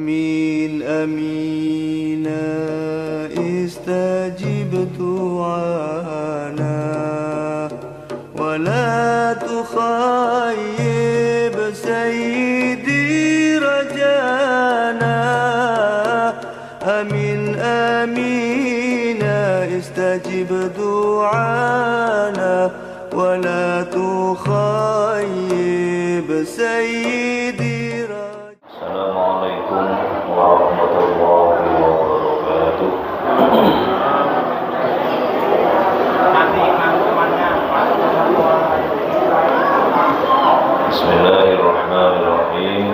آمين آمين استجب دعانا ولا تخيب سيدي رجانا آمين آمين استجب دعانا ولا تخيب سيدي رجانا. Assalamualaikum warahmatullahi wabarakatuh. Bismillahirrahmanirrahim.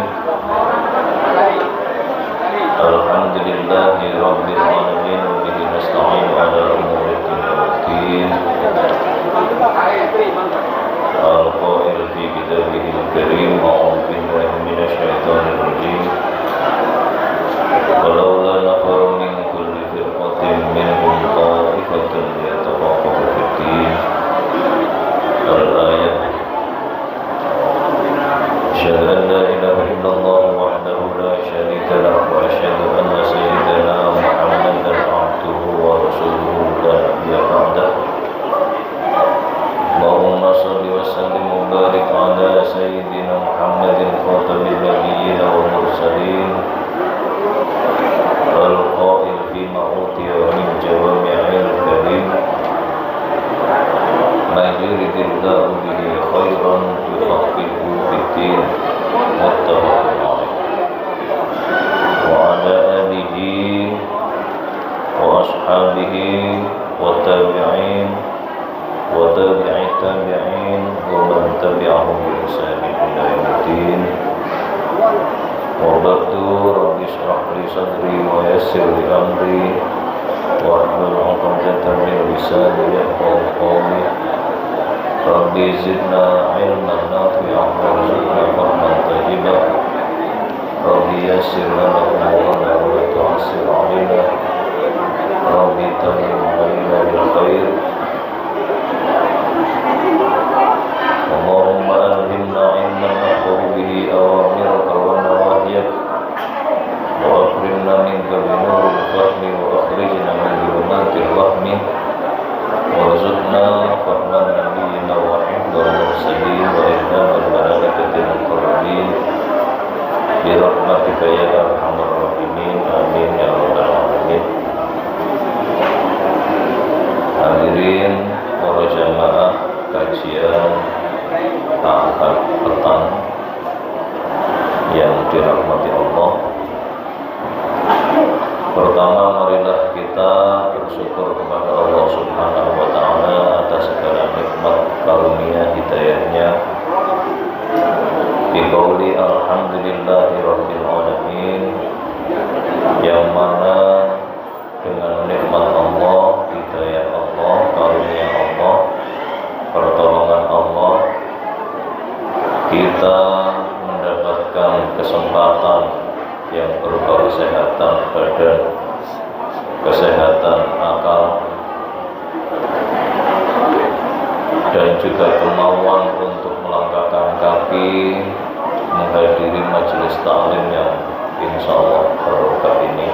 Alhamdulillahi rabbil alamin bihi nasta'in ala umuri dunya waddin. Al-Qail fi kitabihi al-karim a'udzu billahi minasy syaithanir rajim. Walaula nafara min kulli firqatin minhum ta'ifatun yatafaqahu fid-din. Al-ayat. Asyhadu an la ilaha illallah wahdahu la syarika lahu wa asyhadu anna sayyidana Muhammadan abduhu wa rasuluhu la nabiyya ba'dahu. Allahumma salli wa sallim wa barik ala sayyidina Muhammadin khatamil nabiyyin wal mursalin al-qail fi ma'utiya min jawami'il kalim ma yuridillahu bihi khairan yufaqihu fid-din muttafaqun alaih wa ala alihi wa ashabihi wa tabi'in wa tabi'i tabi'in wa man tabi'ahum bi ihsan ila yaumil wa ba'du. Rabbi shrah li sadri wa yassir li amri wa hlul 'uqdatam min lisani yafqahu qawli. Rabbi zidna ilman nafi'an warzuqna fahman tayyiban. Rabbi yassir lana umurana wa la tu'assir 'alaina. Rabbi tammim 'alaina bil khair. Allahumma alhimna ilman nahfazu bihi awamiraka wa nawahiyaka wa akrimna minka bi nuril fahmi wa akhrijna min dhulumatil wahmi warzuqna fahman nabiyyina wa hifdzal mursalin wa ilhamal malaikatil muqarrabin bi rahmatika ya arhamar rahimin. Amin ya rabbal alamin. Hadirin para jamaah kajian Ahad petang yang dirahmati Allah. Pertama, marilah kita bersyukur kepada Allah Subhanahu wa ta'ala atas segala nikmat karunia hidayahnya. Biqauli alhamdulillahi rabbil alamin, yang mana dengan nikmat Allah, hidayah Allah, karunia Allah, pertolongan Allah, kita mendapatkan kesempatan yang berupa kesehatan badan, kesehatan akal, dan juga kemauan untuk melangkahkan kaki menghadiri majelis ta'lim yang insya Allah barokah ini.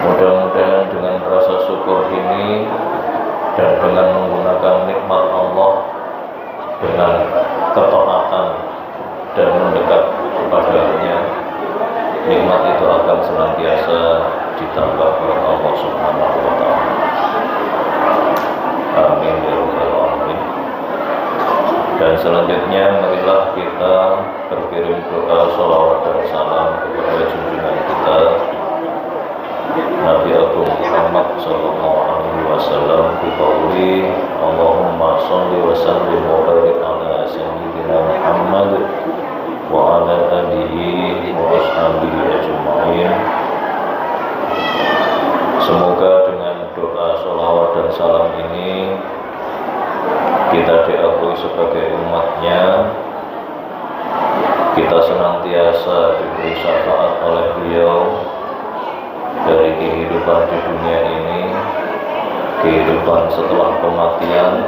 Mudah-mudahan dengan rasa syukur ini dan dengan menggunakan nikmat Allah, dengan ketaatan dan mendekat kepadanya, nikmat itu akan senantiasa ditambah oleh Allah Subhanahu wa ta'ala. Amin ya rabbal alamin. Dan selanjutnya marilah kita berkirim doa, sholawat dan salam kepada junjungan kita Nabi Agung Muhammad sallallahu alaihi wasallam biqauli Allahumma shalli wa sallim wa barik ala sayyidina Muhammad wa ala alihi wa ashabihi ajma'in. Semoga dengan doa sholawat dan salam ini kita diakui sebagai umatnya, kita senantiasa diberi syafaat oleh beliau dari kehidupan di dunia ini, kehidupan setelah kematian,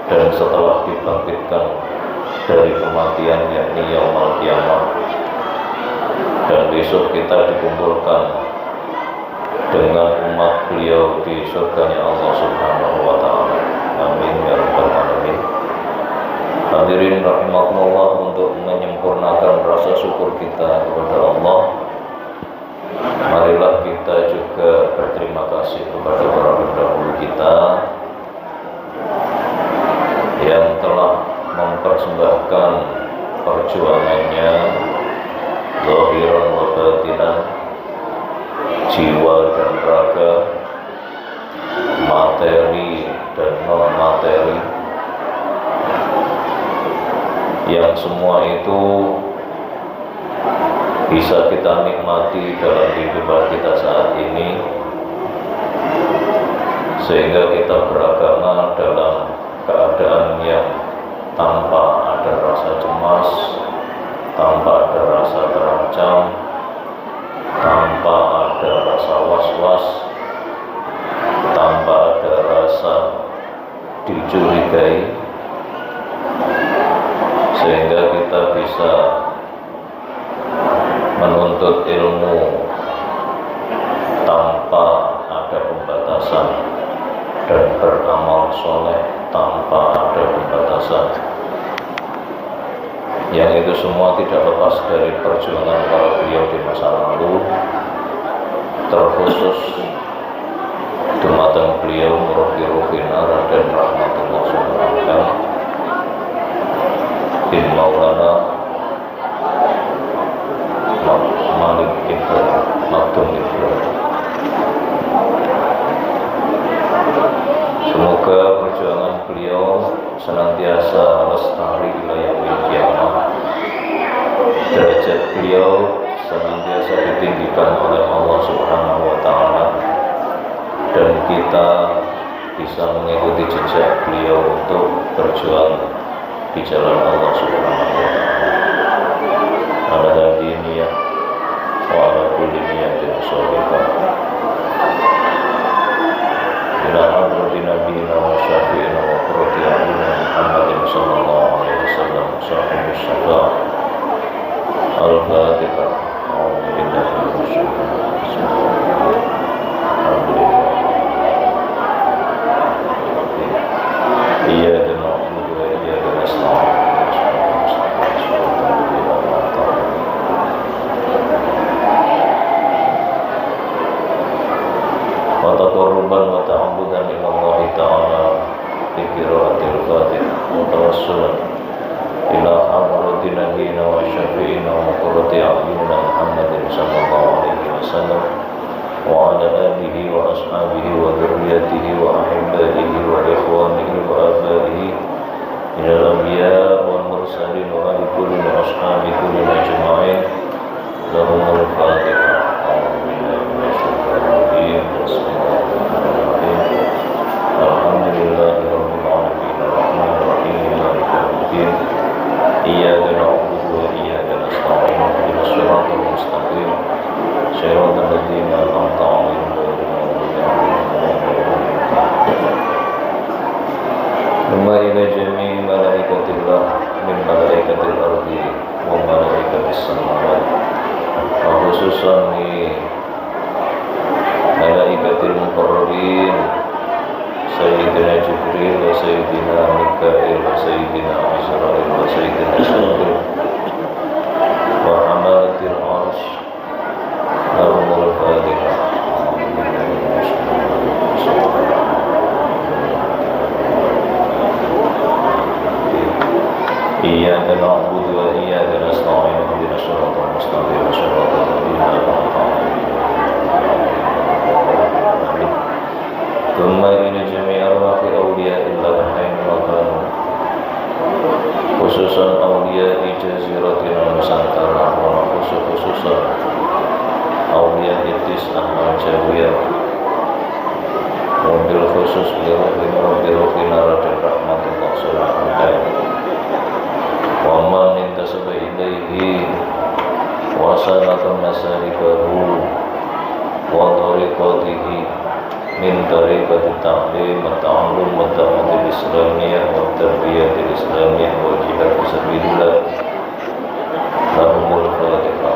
dan setelah dibangkitkan dari kematian yakni yaumul besok kita dikumpulkan dengan umat beliau di surganya Allah Subhanahu wa Ta'ala. Amin ya rabbal alamin. Hadirin rahimakumullah, untuk menyempurnakan rasa syukur kita kepada Allah, marilah kita juga berterima kasih kepada para pendahulu kita yang telah mempersembahkan perjuangannya zahiran wa batinan, jiwa dan raga, materi dan non materi, yang semua itu bisa kita nikmati dalam kehidupan kita saat ini, sehingga kita beragama dalam keadaan yang tanpa ada rasa cemas, tanpa ada rasa terancam, tanpa ada rasa was-was, tanpa ada rasa dicurigai, sehingga kita bisa menuntut ilmu tanpa ada pembatasan dan beramal soleh tanpa ada pembatasan. Yang itu semua tidak lepas dari perjuangan para beliau di masa lalu, terkhusus dumateng beliau Murabbi-Ruhina Raden Rahmatullah Subhanahu bin Maulana Malik Ibn Maktum Ibn. Semoga perjuangan beliau senantiasa lestari ila yaumil qiyamah. Derajat beliau senantiasa ditinggikan oleh Allah Subhanahu wa Ta'ala, dan kita bisa mengikuti jejak beliau untuk berjuang di jalan Allah Subhanahu wa Ta'ala. Ala hadhihi niyyah wa ala kulli niyyatin shalihah. Ila hadrati nabiyina wa syafi'ina wa qurrati a'yunina Muhammadin sallallahu alaihi wasallam sahibus syafa'ah. Al-Fatihah. A'udzu billahi minasy syaithanir rajim. Alhamdulillah. Iyyaka na'budu wa iyyaka nasta'in. Wa taqarruban wa ta'abbudan ila Allah Ta'ala bi qiraatil Fatihah wa tawassulan ila hadrati nabiyina wa syafi'ina wa qurrati a'yunina Muhammadin sallallahu alaihi wasallam wa ala alihi wa ashabihi wa dzurriyyatihi wa ahibbatihi wa ikhwanihi wa abaihi minal anbiya wal mursalin wa ali kulli ashabi kulli ajma'in. Lahumul Fatihah. Alhamdulillahi rabbil alamin arrahmanir rahim maliki yaumiddin. Iyyaka na'budu wa iyyaka nasta'in ihdinas siratal mustaqim siratal ladzina an'amta 'alaihim ghairil maghdubi 'alaihim waladdallin. Thumma ila jami'i malaikatillah min malaikatil ardi wa malaikatis samawati, wa khususan li malaikatil muqarrabin Sayyidina Jibril wa Sayyidina Mikail wa Sayyidina Azrail wa Sayyidina Jibril wa hamalatil arsh. Lahumul Fatihah. Iyyaka na'budu wa iyyaka nasta'in ihdinas siratal mustaqim siratal ladzina an'amta 'alaihim. Thumma ila jami'i arwahi awliya'illah hayyul qayyum, khususan awliya'i jaziratil Nusantara wa khususan awliya'i tis'ah al-jawiyah, wabil khusus Murabbi-Ruhina Raden Rahmatullah Subhanahu wa Ta'ala, wa man intasaba ilaihi wa salaka masalikahu wa tariqatihi min tariqati ta'lim wa ta'allum wa ta'atil islamiyah wa tarbiyatil islamiyah wa jihad fisabilillah. Lahumul Fatihah.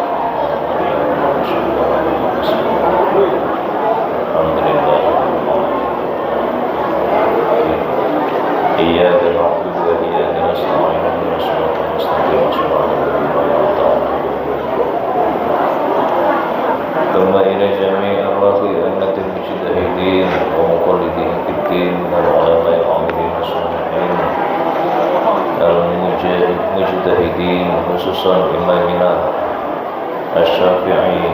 mujtahidin, khususan imamina Asy-Syafi'i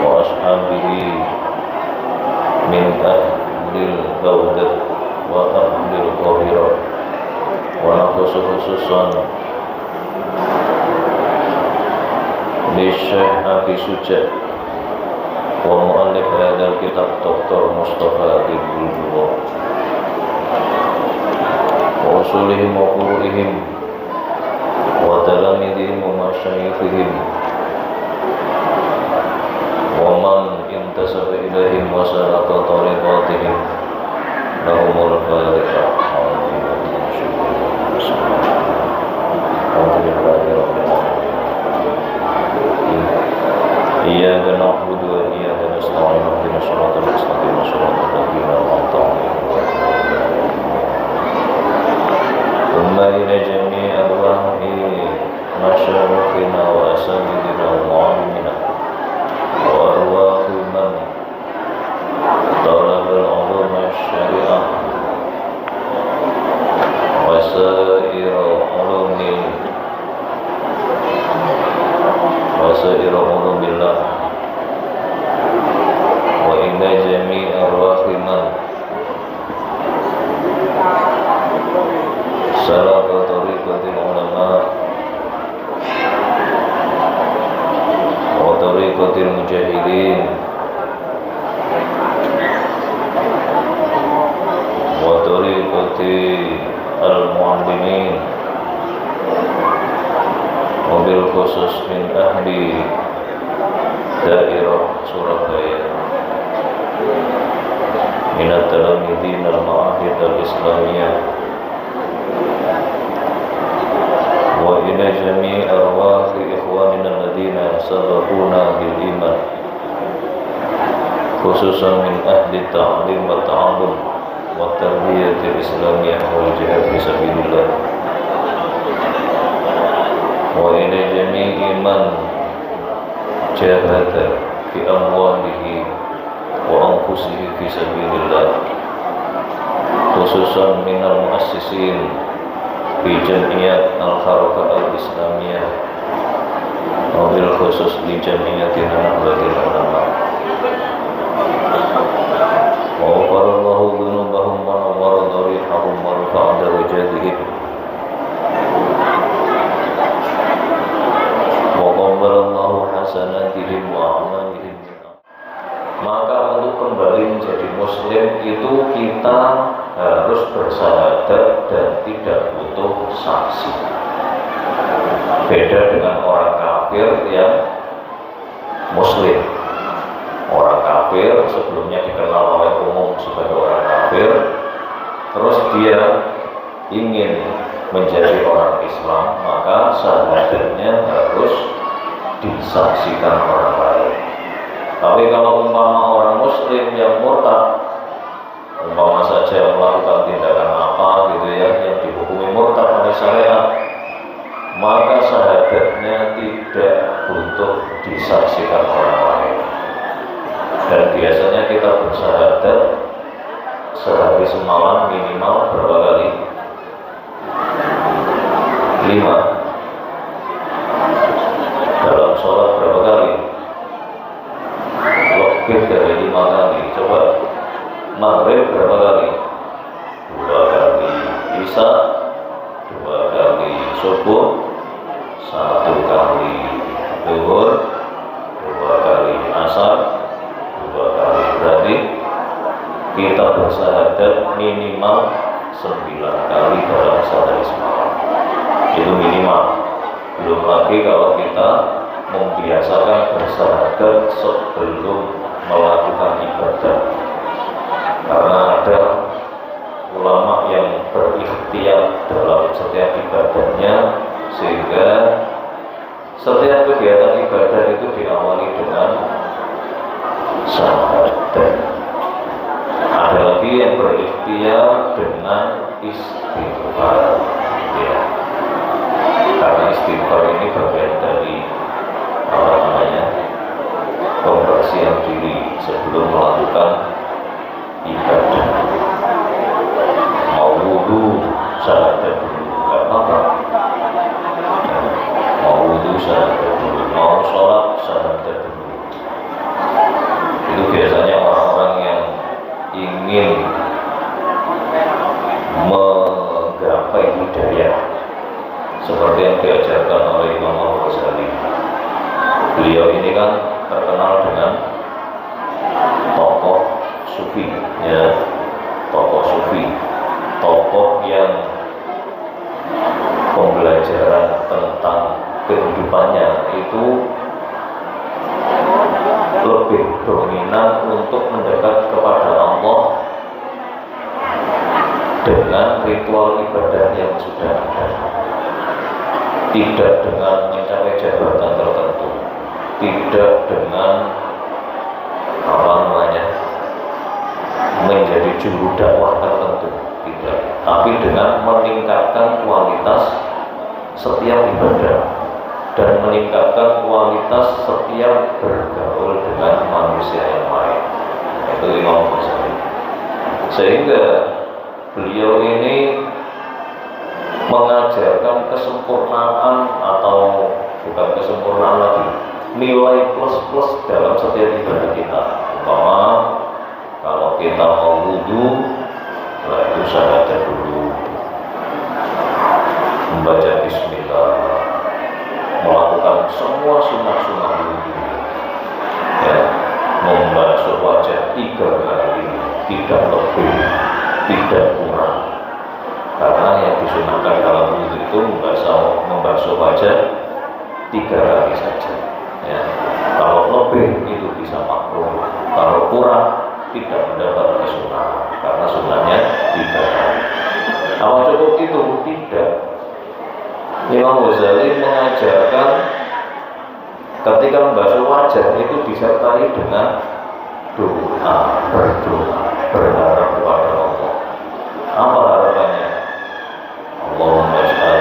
wa ashabihi min ahlil bawdah wa ahlil qahirah, wa khususan di Syekh Abi Suja wa mu'allif hadal kitab Dr. Mustafa Ibnullah wa usulihim wa furu'ihim wa talamidihim wa masyayikhihim wa man intasaba ilaihim wa salaka tariqatihim lahumul fatiha. Iyyaka na'budu wa iyyaka nasta'in ihdinas siratal mustaqim siratal ladzina an'amta 'alaihim thumma ila jami'i arwahi masyayikhina wa asatidina wa mu'allimina wa arwahi man talaba al-'ulum asy-syari'ah wa sa'ira 'ulumil وسائر علوم الله وإلى جميع أرواح من سلك طريقة العلماء وطريقة المجاهدين وطريقة المعلمين وبالخصوص من أهل دائرة Surabaya من التلاميذين المعاهد الإسلامية وإلى جميع أرواح إخواننا الذين سبقونا بالإيمان خصوصا من أهل التعليم والتعلم والتربية الإسلامية والجهاد في سبيل الله wa ila jami'i man jahada fi amwalihi wa anfusihi fi sabilillah khususan minal muassisin fi jam'iyat al-harakah al-islamiyah wa bil khusus di jam'iyatina Nahdlatul Ulama wa ghafarallahu dhunubahum wa nawwara dharihahum wa rafa'a darajatihim Wallahu hasanatihim wa amalihim. Maka untuk kembali menjadi muslim itu kita harus bersyahadat dan tidak butuh saksi. Beda dengan orang kafir yang muslim. Orang kafir sebelumnya dikenal oleh umum sebagai orang kafir, terus dia ingin menjadi orang Islam, maka syahadatnya harus disaksikan orang lain. Tapi kalau umpama orang muslim yang murtad, umpama saja melakukan tindakan apa gitu ya yang dihukumi murtad oleh syariat, maka syahadatnya tidak butuh disaksikan orang lain. Dan biasanya kita bersyahadat sehari semalam minimal berapa kali? 5. Dalam sholat berapa kali? Lebih dari 5 kali. Coba maghrib berapa kali? 2 kali. Isya 2 kali. Subuh 1 kali. Zuhur 2 kali. Asar 2 kali. Berarti kita bersyahadat minimal 9 kali dalam sehari semalam. Itu minimal. Belum lagi kalau kita membiasakan bersyahadat sebelum melakukan ibadah. Karena ada ulama yang berikhtiar dalam setiap ibadahnya, sehingga setiap kegiatan ibadah itu diawali dengan syahadat. Ada lagi yang berikhtiar dengan istighfar, ya. Karena istighfar ini bagian dari pembersihan diri sebelum melakukan ibadah. Mau wudu, syahadat dulu, nggak apa-apa. syahadat dulu, mau sholat syahadat dulu. Itu biasanya orang-orang yang ingin menggapai hidayah seperti yang diajarkan oleh Imam Al-Ghazali. Beliau ini kan terkenal dengan tokoh sufi, ya, tokoh sufi, tokoh yang pembelajaran tentang kehidupannya itu lebih dominan untuk mendekat kepada Allah dengan ritual ibadah yang sudah ada, tidak dengan mencapai jabatan tertentu, tidak dengan menjadi juru dakwah tertentu, tidak, tapi dengan meningkatkan kualitas setiap ibadah dan meningkatkan kualitas setiap bergaul dengan manusia yang lain. Itu Imam Ghazali. Sehingga beliau ini mengajarkan kesempurnaan, atau bukan kesempurnaan lagi, nilai plus-plus dalam setiap ibadah kita. Umpama kalau kita mau wudu, itu syahadat dulu, membaca bismillah, melakukan semua sunnah-sunnah wudu, ya, membasuh wajah 3 kali, tidak lebih, tidak kurang. Karena yang disunahkan dalam wudu itu membasuh wajah 3 kali saja. Ya. Kalau lebih itu bisa makruh, kalau kurang tidak mendapat kesunahan, karena sunnahnya 3 kali. Apa cukup itu? Tidak. Imam Ghazali mengajarkan ketika membasuh wajah itu disertai dengan doa, berdoa, berharap kepada Allah. Apa harapannya? Allahumma ij'al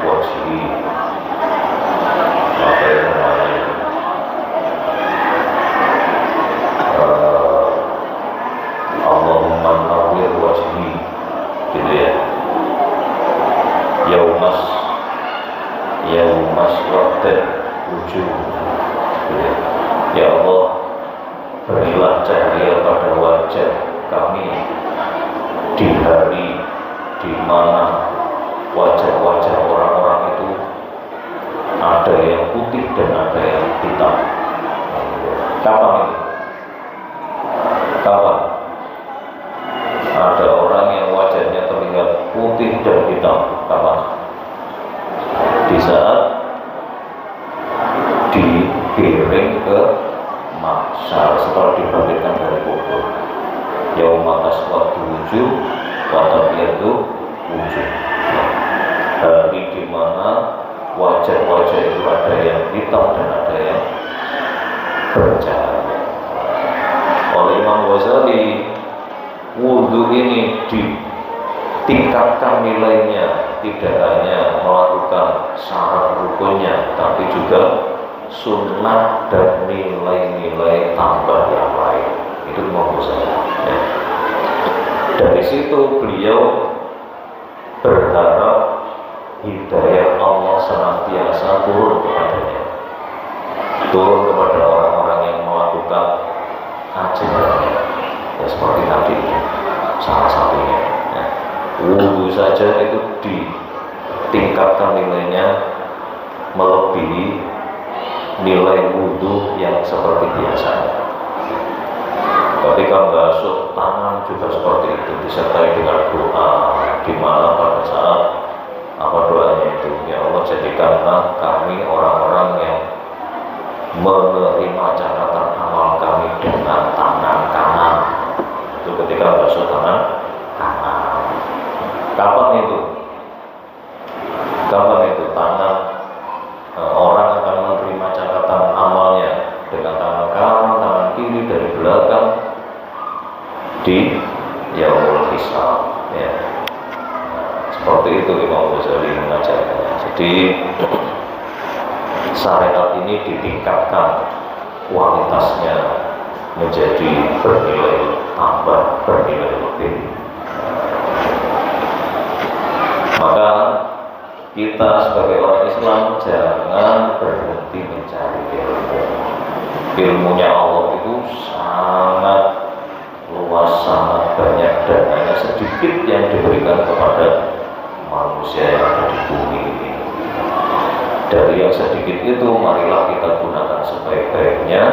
wajhi, apa yang namanya, Allahumma nawwir wajhi, gitu ya, yaumas waqtan wujuh, gitu ya. Ya Allah, berilah cahaya pada wajah kami di hari di mana wajah-wajah orang-orang itu ada yang putih dan ada yang hitam. Kapan itu? Kapan ada orang yang wajahnya terlihat putih dan hitam? Kapan? Di saat digiring ke mahsyar, setelah dibangkitkan dari kubur. Yauma taswaddu wujuh wa tabyaddu wujuh. Hari di mana wajah-wajah itu ada yang hitam dan ada yang bercahaya. Oleh Imam Ghazali, wudhu ini ditingkatkan nilainya, tidak hanya melakukan syarat rukunnya, tapi juga sunnah dan nilai-nilai tambah yang lain. Itu Imam Ghazali. Ya. Dari situ beliau berharap hidayah Allah senantiasa turun kepadanya, turun kepada orang-orang yang melakukan ajarannya. Ya, seperti tadi salah satunya, ya, wudhu saja itu ditingkatkan nilainya melebihi nilai wudhu yang seperti biasanya. Ketika basuh tangan juga seperti itu, disertai dengan doa, di mana pada saat apa doanya itu, ya Allah, jadikanlah kami orang-orang yang menerima catatan amal kami dengan tangan kanan. Itu ketika basuh tangan kanan. Kapan itu? Kapan itu tangan orang akan menerima catatan amalnya dengan tangan kanan, tangan kiri dari belakang di yaumul hisab, ya. Seperti itu Imam Ghazali mengajarkannya. Jadi syariat ini ditingkatkan kualitasnya menjadi bernilai tambah, bernilai lebih. Maka kita sebagai orang Islam jangan berhenti mencari ilmu. Ilmunya Allah itu sangat luas, sangat banyak, dan hanya sedikit yang diberikan kepada manusia yang ada di bumi ini. Dari yang sedikit itu, marilah kita gunakan sebaik-baiknya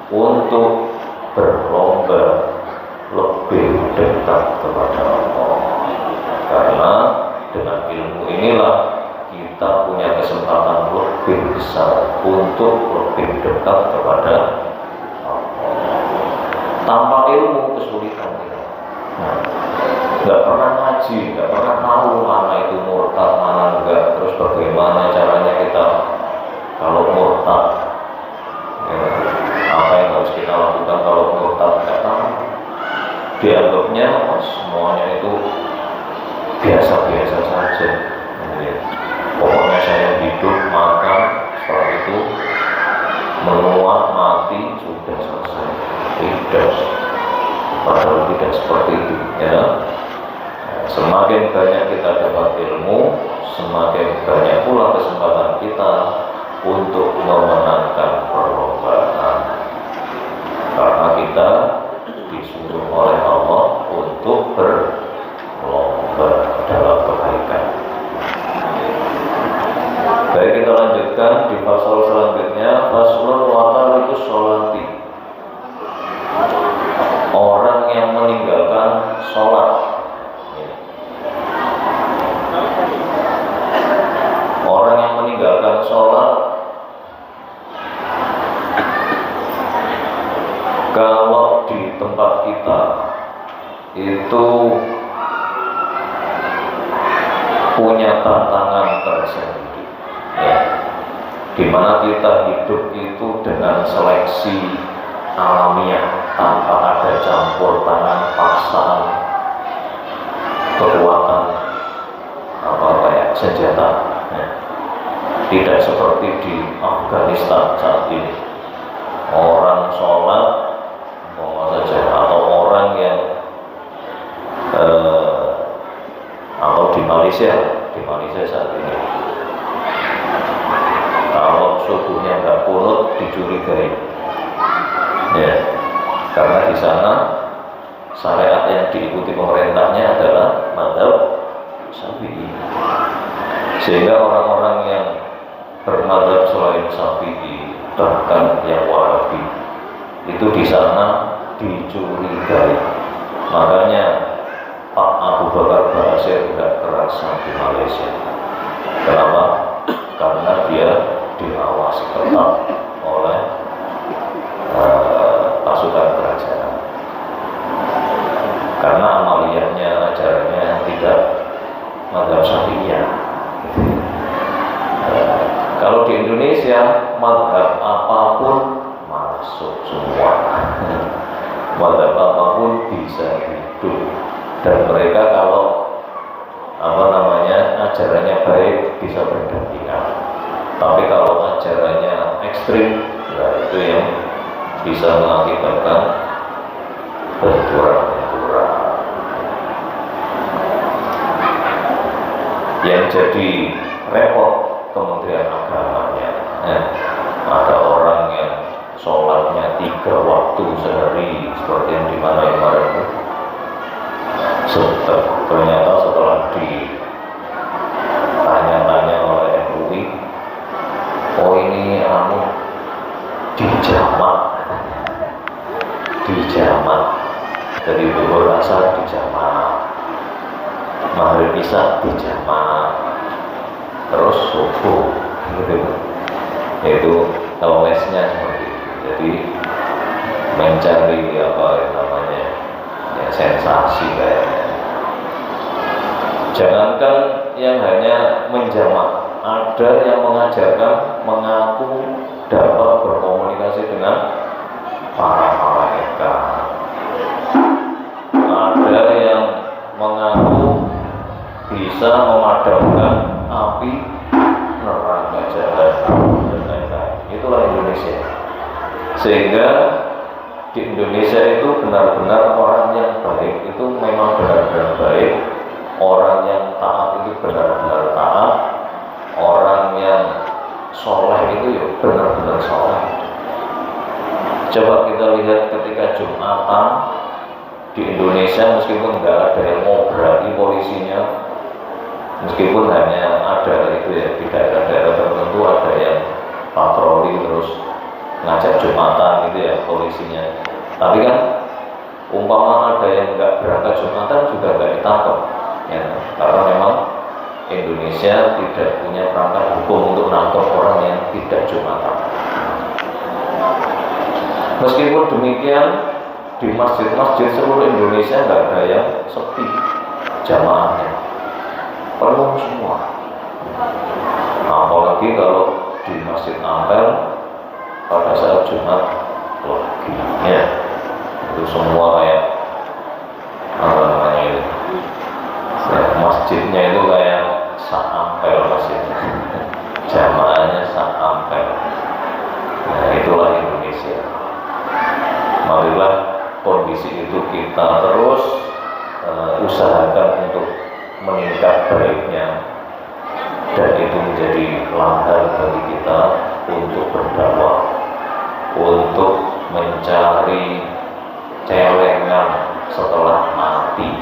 untuk berlomba lebih dekat kepada Allah. Karena dengan ilmu inilah kita punya kesempatan lebih besar untuk lebih dekat kepada Allah. Tanpa ilmu kesulitan kita. Nggak pernah ngaji, nggak pernah tahu mana itu murtad, mana enggak. Terus bagaimana caranya kita kalau murtad, apa yang harus kita lakukan kalau murtad, nggak tahu. Dianggapnya semuanya itu biasa-biasa saja. Pokoknya saya hidup, makan, setelah itu menua, mati, sudah selesai. Tidak, padahal tidak seperti itu, ya. Semakin banyak kita dapat ilmu, semakin banyak pula kesempatan kita untuk memenangkan perlombaan. Karena kita disuruh oleh Allah untuk berlomba dalam kebaikan. Baik, kita lanjutkan di pasal selanjutnya, faslun wa tarikus sholati. Orang yang meninggalkan sholat. Orang yang meninggalkan sholat, kalau di tempat kita itu punya tantangan tersendiri, ya, dimana kita hidup itu dengan seleksi alamiah tanpa ada campur tangan paksaan kekuatan apa kayak senjata, ya. Tidak seperti di Afghanistan saat ini. Orang sholat mau saja, atau orang yang atau di Malaysia saat ini, kalau subuhnya nggak kunut dicurigai, ya, karena di sana syariat yang diikuti pemerintahnya adalah mazhab Syafi'i, sehingga orang-orang yang bermadzhab selain Syafi'i, bahkan yang Wahabi, itu di sana dicurigai. Makanya Pak Abu Bakar Basir tidak kerasa di Malaysia. Kenapa? Karena dia diawasi ketat oleh pasukan kerajaan. Karena amaliyahnya, ajarannya tidak mazhab Syafi'iyah. Kalau di Indonesia, mazhab apapun masuk semua. Mazhab apapun bisa hidup, dan mereka kalau ajarannya baik bisa berdampingan. Tapi kalau ajarannya ekstrim, ya itu yang bisa mengakibatkan benturan-benturan. Yang jadi repot Kementerian Agamanya, ada orang yang sholatnya 3 waktu sehari seperti yang di mana kemarin. Ternyata setelah ditanya-tanya oleh MUI, oh ini dijamak, jadi zuhur asar dijamak, maghrib isya dijamak, terus subuh gitu. Itu lesnya seperti itu. Jadi mencari apa namanya ya, sensasi kayaknya. Jangankan yang hanya menjamak, ada yang mengajarkan mengaku dapat berkomunikasi dengan para malaikat. Ada yang mengaku bisa memadamkan api neraka jahanam dan lain-lain. Itulah Indonesia. Sehingga di Indonesia itu benar-benar orang yang baik itu memang benar-benar baik, orang yang taat itu benar-benar taat, orang yang soleh itu ya benar-benar soleh. Coba kita lihat ketika Jumatan di Indonesia, meskipun nggak ada yang ngobrol polisinya, meskipun hanya ada itu ya di daerah-daerah tertentu ada yang patroli terus ngajak Jumatan gitu ya polisinya, tapi kan umpama ada yang nggak berangkat Jumatan juga nggak ditangkap ya, karena memang Indonesia tidak punya perangkat hukum untuk menangkap orang yang tidak Jumatan. Meskipun demikian, di masjid-masjid seluruh Indonesia nggak ada yang sepi jamaahnya, penuh semua. Nah, apalagi kalau di Masjid Ampel pada saat Jumat lagi ya, itu semua kayak apa namanya itu ya, masjidnya itu kayak sak ampel masjidnya, jamaahnya sak ampel. Nah, itulah Indonesia. Marilah kondisi itu kita terus usahakan untuk meningkat baiknya, dan itu menjadi ladang bagi kita untuk berdakwah, untuk mencari celengan setelah mati,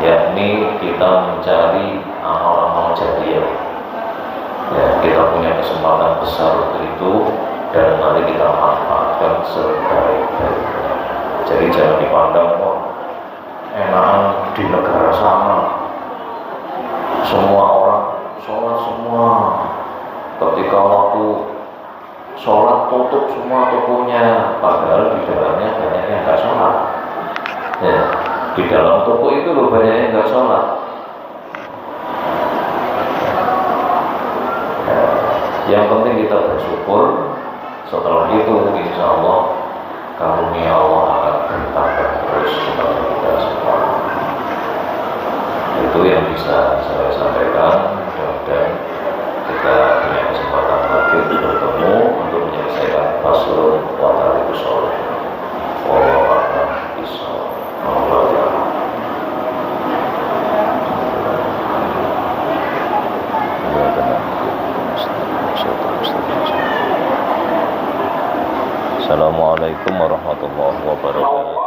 yakni kita mencari amal-amal jariah. Ya, kita punya kesempatan besar untuk itu, dan mari kita manfaatkan sebaik-baiknya. Jadi jangan dipandang kok enakan di negara sana semua orang sholat semua, ketika waktu sholat tutup semua tokonya, padahal di dalamnya banyak yang nggak sholat ya, di dalam toko itu loh banyak yang nggak sholat ya. Yang penting kita bersyukur, setelah itu insya Allah karunia Allah akan bertambah terus kepada kita semua. Itu yang bisa saya sampaikan. Mudah-mudahan kita punya kesempatan lagi untuk bertemu untuk menyelesaikan faslun wa tariqus sholih. Wallahu a'lam bishawab. Assalamualaikum warahmatullahi wabarakatuh.